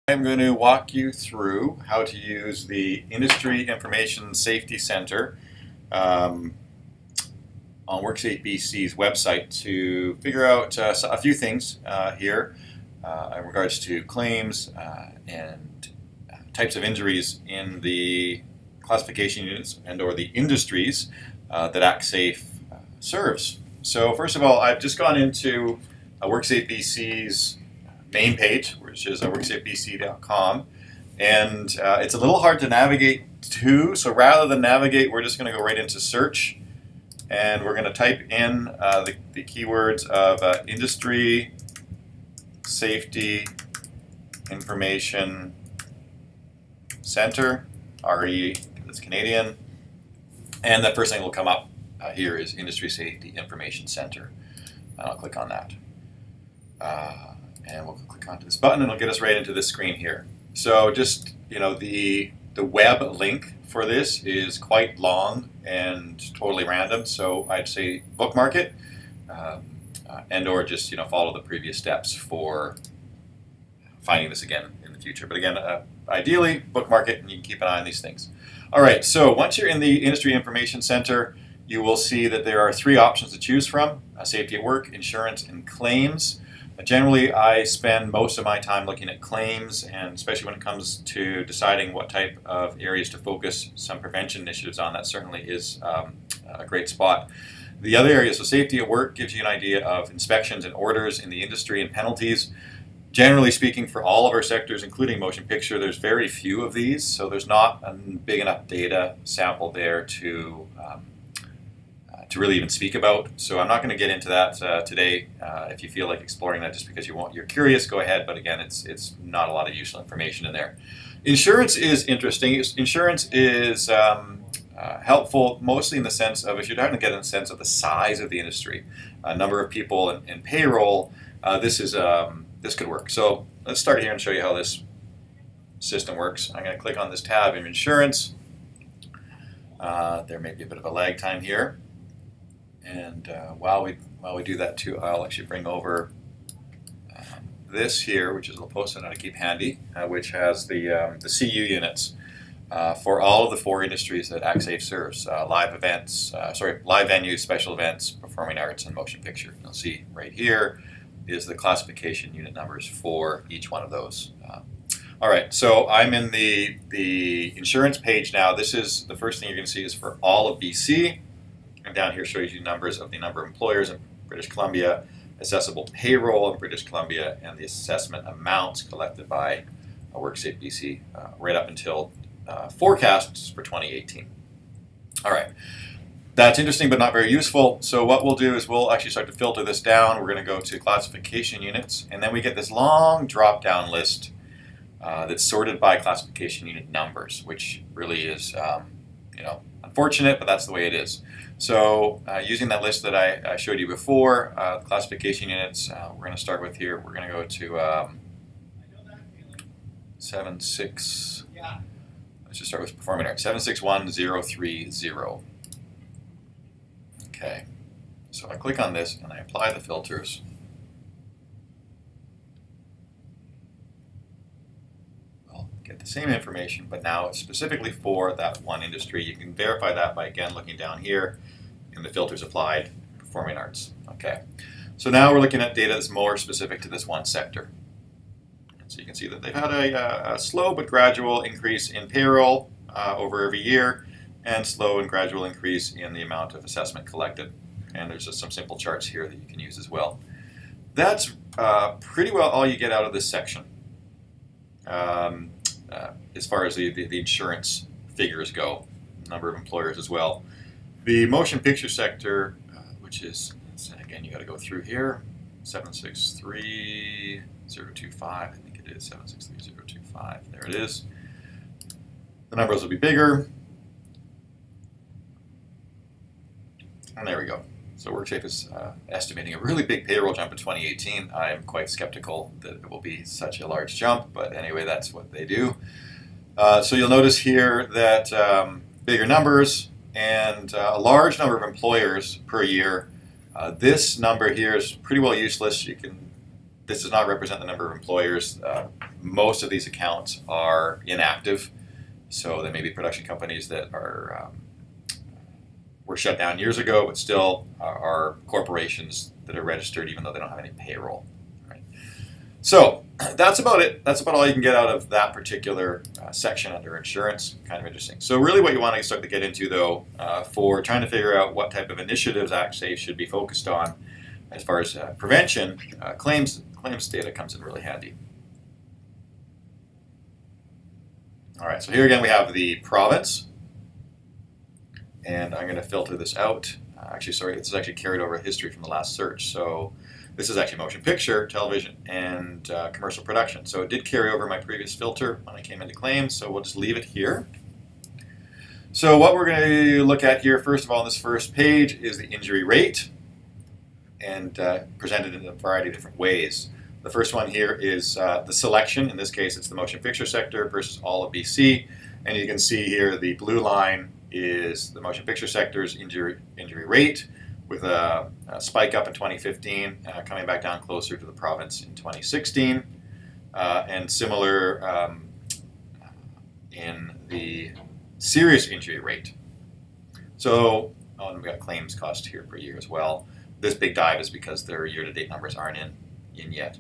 I'm going to walk you through how to use the Industry Information Safety Center on WorkSafeBC's website to figure out a few things here in regards to claims and types of injuries in the classification units and or the industries that Actsafe serves. So first of all, I've just gone into WorkSafeBC's main page, which is WorkSafeBC.com, and it's a little hard to navigate to, so rather than navigate, we're just going to go right into search, and we're going to type in the keywords of Industry Safety Information Center, RE, that's Canadian, and the first thing that will come up here is Industry Safety Information Center. I'll click on that. And we'll click onto this button and it'll get us right into this screen here. So just, the web link for this is quite long and totally random, so I'd say bookmark it and or just, follow the previous steps for finding this again in the future. But again, ideally, bookmark it and you can keep an eye on these things. All right, so once you're in the Industry Information Center, you will see that there are three options to choose from: safety at work, insurance, and claims. Generally, I spend most of my time looking at claims, and especially when it comes to deciding what type of areas to focus some prevention initiatives on, that certainly is a great spot. The other area, so safety at work, gives you an idea of inspections and orders in the industry and penalties. Generally speaking, for all of our sectors, including motion picture, there's very few of these, so there's not a big enough data sample there to really even speak about. So I'm not going to get into that today. If you feel like exploring that just because you're curious, go ahead. But again, it's not a lot of useful information in there. Insurance is interesting. Insurance is helpful mostly in the sense of, if you're trying to get a sense of the size of the industry, number of people and payroll, this could work. So let's start here and show you how this system works. I'm going to click on this tab in insurance. There may be a bit of a lag time here. And while we do that too, I'll actually bring over this here, which is a post-it note to keep handy, which has the CU units for all of the four industries that Actsafe serves: live venues, special events, performing arts, and motion picture. You'll see right here is the classification unit numbers for each one of those. All right, so I'm in the insurance page now. This is the first thing you're going to see is for all of BC. And down here shows you numbers of the number of employers in British Columbia, assessable payroll in British Columbia, and the assessment amounts collected by WorkSafeBC right up until forecasts for 2018. All right, that's interesting but not very useful. So what we'll do is we'll actually start to filter this down. We're going to go to classification units, and then we get this long drop-down list that's sorted by classification unit numbers, which really is, unfortunate, but that's the way it is. So using that list that I showed you before, classification units, we're going to start with here. We're going to go to 76. Let's just start with performing arts. 761030. Okay. So I click on this and I apply the filters. Get the same information, but now it's specifically for that one industry. You can verify that by, again, looking down here in the filters applied, performing arts. Okay, so now we're looking at data that's more specific to this one sector. And so you can see that they've had a slow but gradual increase in payroll over every year, and slow and gradual increase in the amount of assessment collected. And there's just some simple charts here that you can use as well. That's pretty well all you get out of this section. As far as the insurance figures go, number of employers as well. The motion picture sector, which is, again, you got to go through here, 763025, I think it is 763025, there it is. The numbers will be bigger, and there we go. So WorkSafe is estimating a really big payroll jump in 2018. I am quite skeptical that it will be such a large jump, but anyway, that's what they do. So you'll notice here that bigger numbers and a large number of employers per year. This number here is pretty well useless. You can this does not represent the number of employers. Most of these accounts are inactive, so there may be production companies that were shut down years ago, but still are corporations that are registered even though they don't have any payroll. Right? So that's about it. That's about all you can get out of that particular section under insurance. Kind of interesting. So really what you want to start to get into, though, for trying to figure out what type of initiatives Actsafe should be focused on as far as prevention, claims data comes in really handy. All right, so here again we have the province. And I'm going to filter this out. Actually, sorry, this is actually carried over history from the last search. So this is actually motion picture, television, and commercial production. So it did carry over my previous filter when I came into claims, so we'll just leave it here. So what we're going to look at here, first of all, on this first page is the injury rate, and presented in a variety of different ways. The first one here is the selection. In this case, it's the motion picture sector versus all of BC. And you can see here the blue line is the motion picture sector's injury rate, with a spike up in 2015, coming back down closer to the province in 2016, and similar in the serious injury rate. So, and we've got claims cost here per year as well. This big dive is because their year-to-date numbers aren't in yet.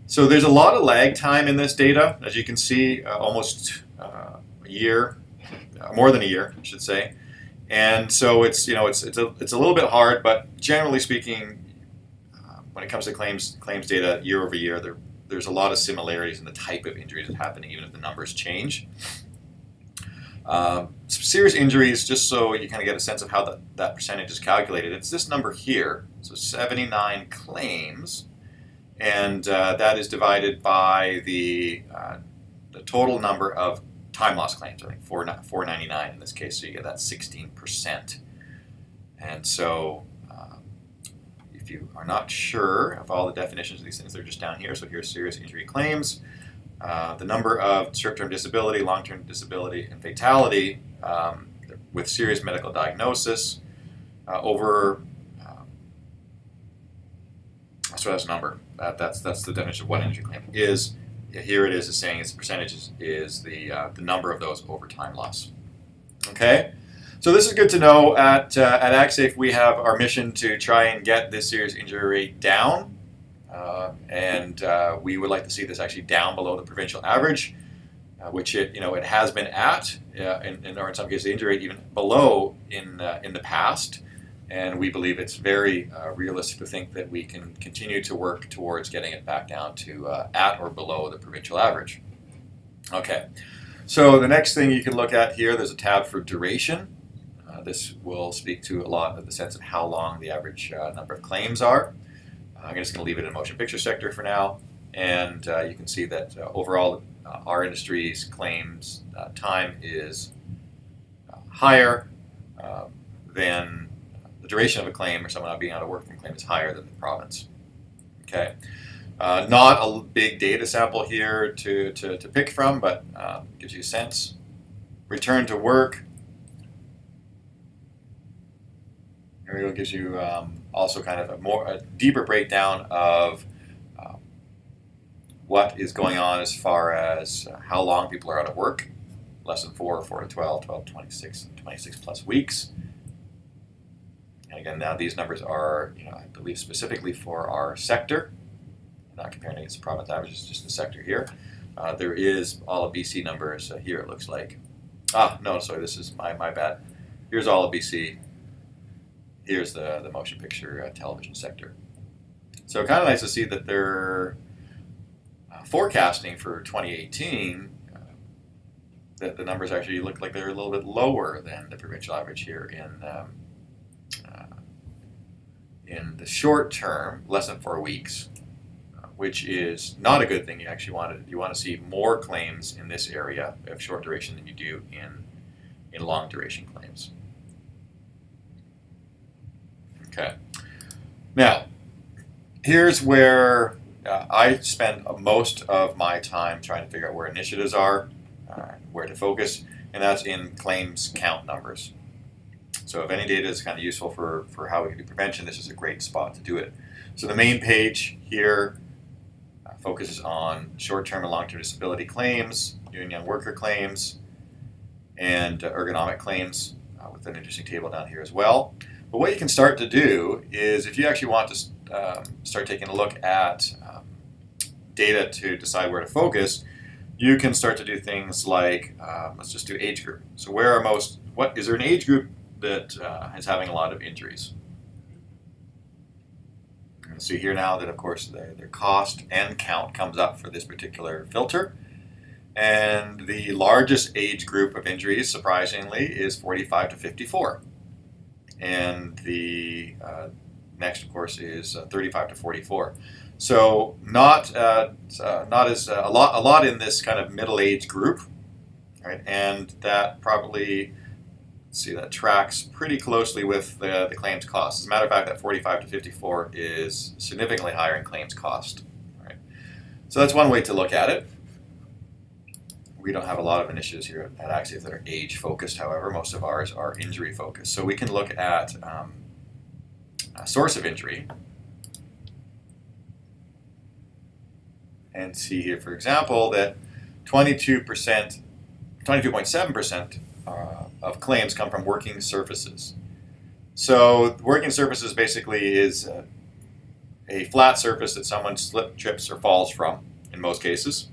So there's a lot of lag time in this data, as you can see, almost a year. More than a year, I should say, and so it's a little bit hard, but generally speaking, when it comes to claims data year over year, there's a lot of similarities in the type of injuries that happen, even if the numbers change. Serious injuries, just so you kind of get a sense of how that percentage is calculated, it's this number here, so 79 claims, and that is divided by the total number of time loss claims. I think 499 in this case, so you get that 16%. And so if you are not sure of all the definitions of these things, they're just down here. So here's serious injury claims, the number of short-term disability, long-term disability, and fatality with serious medical diagnosis over. So that's a number. That's the definition of what an injury claim is. Here it is saying its percentage is the number of those over time loss. Okay, so this is good to know. At Actsafe, we have our mission to try and get this serious injury rate down, and we would like to see this actually down below the provincial average, which it has been at, or in some cases the injury rate even below in the past. And we believe it's very realistic to think that we can continue to work towards getting it back down to at or below the provincial average. Okay, so the next thing you can look at here, there's a tab for duration. This will speak to a lot of the sense of how long the average number of claims are. I'm just going to leave it in motion picture sector for now. And you can see that overall our industry's claims time is higher than the duration of a claim, or someone not being able to work from a claim, is higher than the province. Okay, not a big data sample here to pick from, but gives you a sense. Return to work. Here we go. Gives you also kind of a deeper breakdown of what is going on as far as how long people are out of work. Less than 4 to 12, 12 to 26, 26 plus weeks. And again, now these numbers are, I believe specifically for our sector. I'm not comparing against the province averages, just the sector here. There is all of BC numbers here, it looks like. No, sorry, this is my bad. Here's all of BC. Here's the motion picture television sector. So kind of nice to see that they're forecasting for 2018 that the numbers actually look like they're a little bit lower than the provincial average here in the short term, less than 4 weeks, which is not a good thing. You actually want to see more claims in this area of short duration than you do in long duration claims. Okay. Now, here's where I spend most of my time trying to figure out where initiatives are, where to focus, and that's in claims count numbers. So if any data is kind of useful for how we can do prevention, this is a great spot to do it. So the main page here focuses on short-term and long-term disability claims, new and young worker claims, and ergonomic claims, with an interesting table down here as well. But what you can start to do is, if you actually want to start taking a look at data to decide where to focus, you can start to do things like, let's just do age group. So is there an age group that is having a lot of injuries? You can see here now that, of course, their cost and count comes up for this particular filter. And the largest age group of injuries, surprisingly, is 45 to 54. And the next, of course, is 35 to 44. So not as a lot in this kind of middle age group, right? And that probably, that tracks pretty closely with the claims cost. As a matter of fact, that 45 to 54 is significantly higher in claims cost, right? So that's one way to look at it. We don't have a lot of initiatives here at Actsafe that are age focused. However, most of ours are injury focused. So we can look at a source of injury and see here, for example, that 22.7% of claims come from working surfaces. So working surfaces basically is a flat surface that someone slips, trips, or falls from in most cases.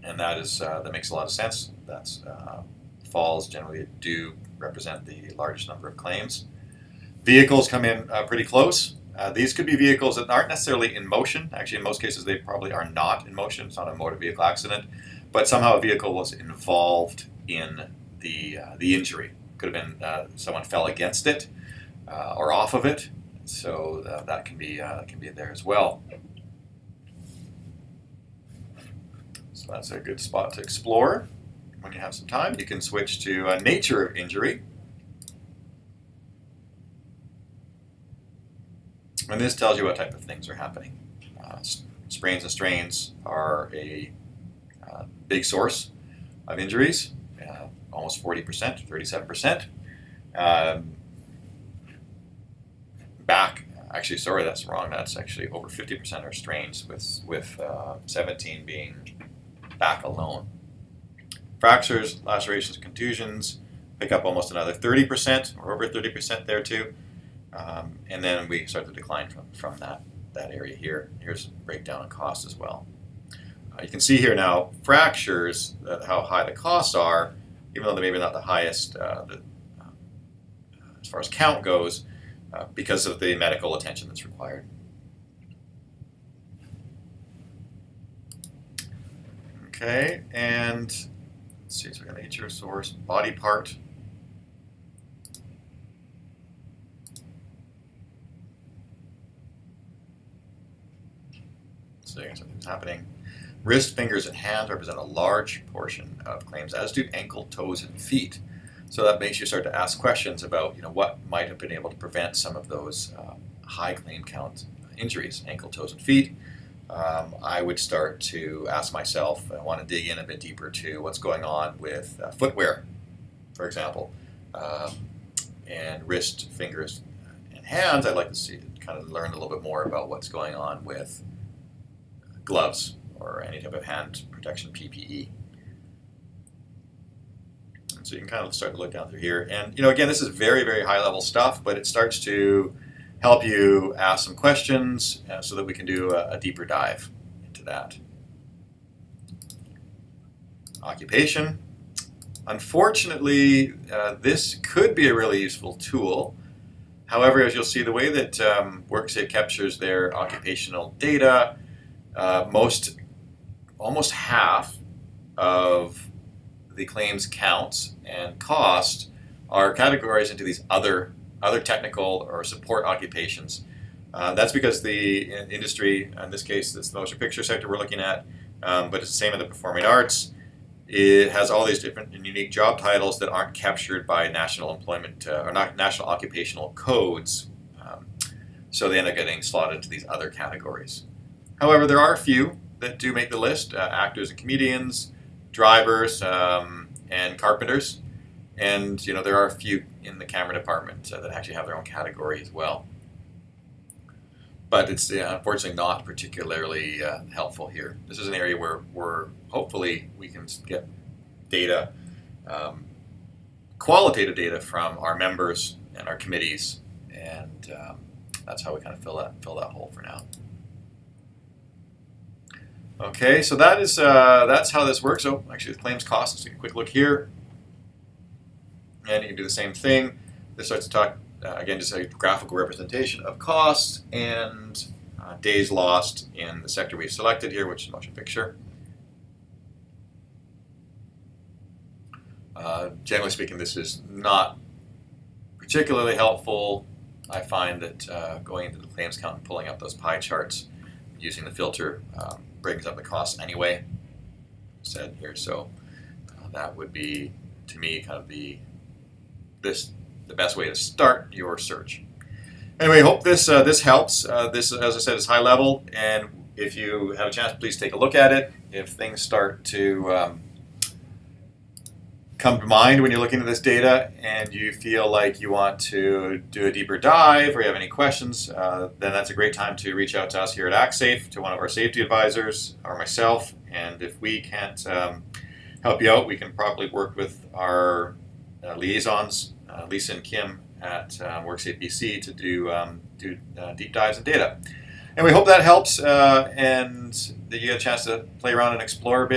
And that makes a lot of sense. Falls generally do represent the largest number of claims. Vehicles come in pretty close. These could be vehicles that aren't necessarily in motion. Actually, in most cases, they probably are not in motion. It's not a motor vehicle accident, but somehow a vehicle was involved in the injury. Could have been someone fell against it or off of it. So that can be there as well. So that's a good spot to explore. When you have some time, you can switch to nature of injury. And this tells you what type of things are happening. Sprains and strains are a big source of injuries, almost 40%, 37%. That's wrong. That's actually over 50% are strains, with 17 being back alone. Fractures, lacerations, contusions pick up almost another 30%, or over 30% there too. And then we start to decline from that area here. Here's a breakdown on cost as well. You can see here now fractures, how high the costs are, even though they're maybe not the highest as far as count goes, because of the medical attention that's required. Okay, and let's see, so we got nature, source, body part. So something's happening. Wrist, fingers, and hands represent a large portion of claims, as do ankle, toes, and feet. So that makes you start to ask questions about, what might have been able to prevent some of those high claim count injuries, ankle, toes, and feet. I would start to ask myself, I want to dig in a bit deeper to what's going on with footwear, for example, and wrist, fingers, and hands. I'd like to kind of learn a little bit more about what's going on with gloves or any type of hand protection PPE. And so you can kind of start to look down through here. And, again, this is very, very high level stuff, but it starts to help you ask some questions so that we can do a deeper dive into that. Occupation. Unfortunately, this could be a really useful tool. However, as you'll see, the way that WorkSafe captures their occupational data, almost half of the claims counts and cost are categorized into these other technical or support occupations. That's because the industry, in this case, it's the motion picture sector we're looking at, but it's the same in the performing arts. It has all these different and unique job titles that aren't captured by national employment or not national occupational codes, so they end up getting slotted into these other categories. However, there are a few that do make the list: actors and comedians, drivers, and carpenters. And there are a few in the camera department that actually have their own category as well. but it's unfortunately not particularly helpful here. This is an area where hopefully we can get data, qualitative data from our members and our committees, and that's how we kind of fill that hole for now. Okay, so that's how this works. So actually, the claims cost. Let's take a quick look here, and you can do the same thing. This starts to talk again, just a graphical representation of costs and days lost in the sector we've selected here, which is motion picture. Generally speaking, this is not particularly helpful. I find that going into the claims count and pulling up those pie charts using the filter brings up the costs anyway, said here. So that would be, to me, kind of the best way to start your search. Anyway, hope this helps. This, as I said, is high level, and if you have a chance, please take a look at it. If things start to come to mind when you're looking at this data and you feel like you want to do a deeper dive or you have any questions, then that's a great time to reach out to us here at Actsafe, to one of our safety advisors or myself. And if we can't help you out, we can probably work with our liaisons, Lisa and Kim at WorkSafeBC, to do deep dives in data. And we hope that helps and that you get a chance to play around and explore a bit.